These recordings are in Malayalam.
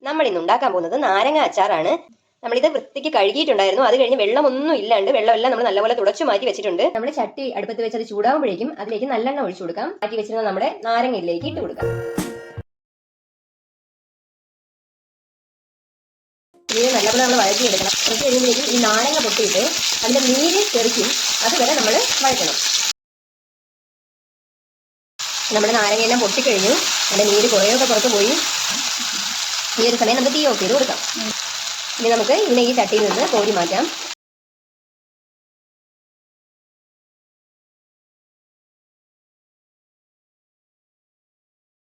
നമ്മൾ ഇന്ന് ഉണ്ടാക്കാൻ പോകുന്നത് നാരങ്ങ അച്ചാറാണ്. നമ്മളിത് വൃത്തിക്ക് കഴുകിയിട്ടുണ്ടായിരുന്നു. അത് കഴിഞ്ഞ് വെള്ളമൊന്നും ഇല്ലാണ്ട് വെള്ളമെല്ലാം നമ്മൾ നല്ലപോലെ തുടച്ചു മാറ്റി വെച്ചിട്ടുണ്ട്. നമ്മൾ ചട്ടി അടുപ്പത്ത് വെച്ച് അത് ചൂടാകുമ്പോഴേക്കും അതിലേക്ക് നല്ലെണ്ണ ഒഴിച്ചു കൊടുക്കാം. മാറ്റി വെച്ചിരുന്ന നമ്മുടെ നാരങ്ങയിലേക്ക് ഇട്ട് കൊടുക്കാം. ഇത് നല്ലപോലെ നമ്മൾ വഴറ്റിയെടുക്കണം. കുറച്ച് കഴിയുമ്പോഴേക്കും ഈ നാരങ്ങ പൊട്ടിയിട്ട് അതിന്റെ നീര് തെറിക്കും. അതുവരെ നമ്മൾ വഴറ്റണം. നമ്മുടെ നാരങ്ങയെല്ലാം പൊട്ടിക്കഴിഞ്ഞു. അതിന്റെ നീര് കുറേയൊക്കെ പുറത്ത് പോയി. ഈ ഒരു സമയം നമുക്ക് തീ ഓഫ് ചെയ്ത് കൊടുക്കാം. ഇനി നമുക്ക് ഇതിനെ ഈ ചട്ടിയിൽ നിന്ന് കോരി മാറ്റാം.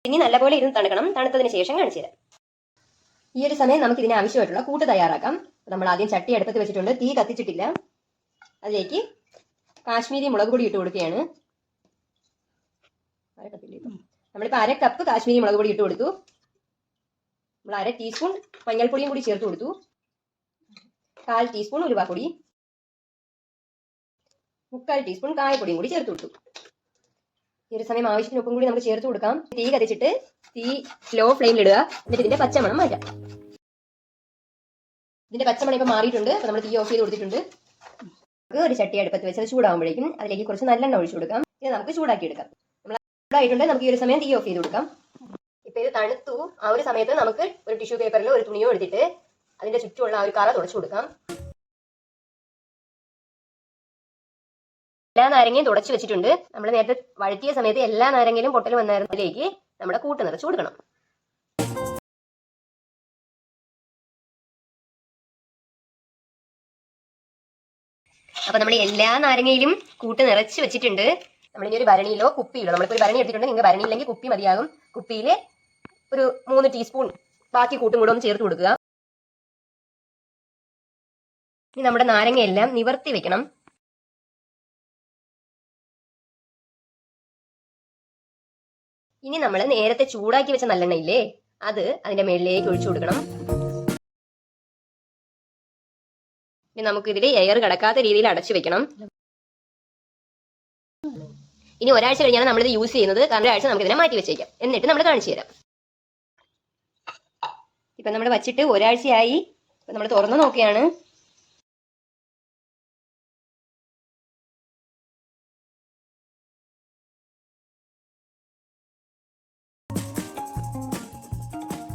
ഇനി നല്ലപോലെ ഇരുന്ന് തണുക്കണം. തണുത്തതിന് ശേഷം കാണിച്ചു തരാം. ഈ ഒരു സമയം നമുക്ക് ഇതിന് ആവശ്യമായിട്ടുള്ള കൂട്ട് തയ്യാറാക്കാം. നമ്മൾ ആദ്യം ചട്ടി അടുപ്പത്ത് വെച്ചിട്ടുണ്ട്. തീ കത്തിച്ചിട്ടില്ല. അതിലേക്ക് കാശ്മീരി മുളക് പൊടി ഇട്ട് കൊടുക്കുകയാണ്. നമ്മളിപ്പോൾ 1/2 കപ്പ് കാശ്മീരി മുളക് പൊടി ഇട്ട് കൊടുത്തു. നമ്മൾ 1/2 ടീസ്പൂൺ മഞ്ഞൾപ്പൊടിയും കൂടി ചേർത്ത് കൊടുത്തു. 1/4 ടീസ്പൂൺ ഉലുവാപ്പൊടി, 3/4 ടീസ്പൂൺ കായപ്പൊടിയും കൂടി ചേർത്ത് കൊടുത്തു. ഈ ഒരു സമയം ആവശ്യത്തിന് ഉപ്പും കൂടി നമുക്ക് ചേർത്ത് കൊടുക്കാം. തീ കത്തിച്ചിട്ട് തീ സ്ലോ ഫ്ലെയിമിലിടുക. എന്നിട്ട് ഇതിന്റെ പച്ചമണം മാറ്റാം. ഇതിന്റെ പച്ചമണം ഇപ്പൊ മാറിയിട്ടുണ്ട്. അപ്പൊ നമ്മൾ തീ ഓഫ് ചെയ്ത് കൊടുത്തിട്ടുണ്ട്. നമുക്ക് ഒരു ചട്ടി അടുപ്പത്ത് വെച്ചത് ചൂടാകുമ്പോഴേക്കും അതിലേക്ക് കുറച്ച് നല്ലെണ്ണ ഒഴിച്ചു കൊടുക്കാം. ഇത് നമുക്ക് ചൂടാക്കി എടുക്കാം. നമ്മൾ ചൂടായിട്ടുണ്ട്. നമുക്ക് ഈ ഒരു സമയം തീ ഓഫ് ചെയ്ത് കൊടുക്കാം. ഇപ്പൊ ഇത് തണുത്തു. ആ ഒരു സമയത്ത് നമുക്ക് ഒരു ടിഷ്യൂ പേപ്പറിൽ ഒരു തുണിയോ എടുത്തിട്ട് അതിന്റെ ചുറ്റുമുള്ള ആ ഒരു കറ തുടച്ചു കൊടുക്കാം. എല്ലാ നാരങ്ങയും തുടച്ചു വെച്ചിട്ടുണ്ട്. നമ്മൾ നേരത്തെ വഴറ്റിയ സമയത്ത് എല്ലാ നാരങ്ങയിലും പൊട്ടൽ വന്നതിലേക്ക് നമ്മുടെ കൂട്ട് നിറച്ചു കൊടുക്കണം. അപ്പൊ നമ്മൾ എല്ലാ നാരങ്ങയിലും കൂട്ട് നിറച്ച് വെച്ചിട്ടുണ്ട്. നമ്മളിനി ഒരു ഭരണിയിലോ കുപ്പിയിലോ, നമ്മളിപ്പോൾ ഒരു ഭരണി എടുത്തിട്ടുണ്ട്. നിങ്ങൾക്ക് ഭരണി ഇല്ലെങ്കിൽ കുപ്പി മതിയാകും. കുപ്പിയിൽ ഒരു 3 ടീസ്പൂൺ ബാക്കി കൂട്ടും കൂടെ ഒന്ന് ചേർത്ത് കൊടുക്കുക. ഇനി നമ്മുടെ നാരങ്ങയെല്ലാം നിവർത്തി വെക്കണം. ഇനി നമ്മൾ നേരത്തെ ചൂടാക്കി വെച്ച നല്ലെണ്ണയില്ലേ, അത് അതിന്റെ മേളിലേക്ക് ഒഴിച്ചു കൊടുക്കണം. ഇനി നമുക്ക് ഇതിൽ എയർ കടക്കാത്ത രീതിയിൽ അടച്ചു വെക്കണം. ഇനി ഒരാഴ്ച കഴിഞ്ഞാണ് നമ്മളിത് യൂസ് ചെയ്യുന്നത്. കാരണം ഒരാഴ്ച നമുക്ക് ഇതിനെ മാറ്റി വെച്ചേക്കാം. എന്നിട്ട് നമ്മൾ കാണിച്ചു തരാം. ഇപ്പൊ നമ്മൾ വച്ചിട്ട് ഒരാഴ്ചയായി. നമ്മൾ തുറന്നു നോക്കുകയാണ്.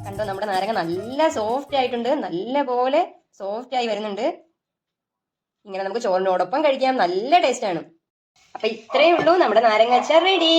കണ്ടോ, നമ്മുടെ നാരങ്ങ നല്ല സോഫ്റ്റ് ആയിട്ടുണ്ട്. നല്ല പോലെ സോഫ്റ്റ് ആയി വരുന്നുണ്ട്. ഇങ്ങനെ നമുക്ക് ചോറിനോടൊപ്പം കഴിക്കാം. നല്ല ടേസ്റ്റ് ആണ്. അപ്പൊ ഇത്രയേ ഉള്ളൂ. നമ്മുടെ നാരങ്ങ അച്ചാർ റെഡി.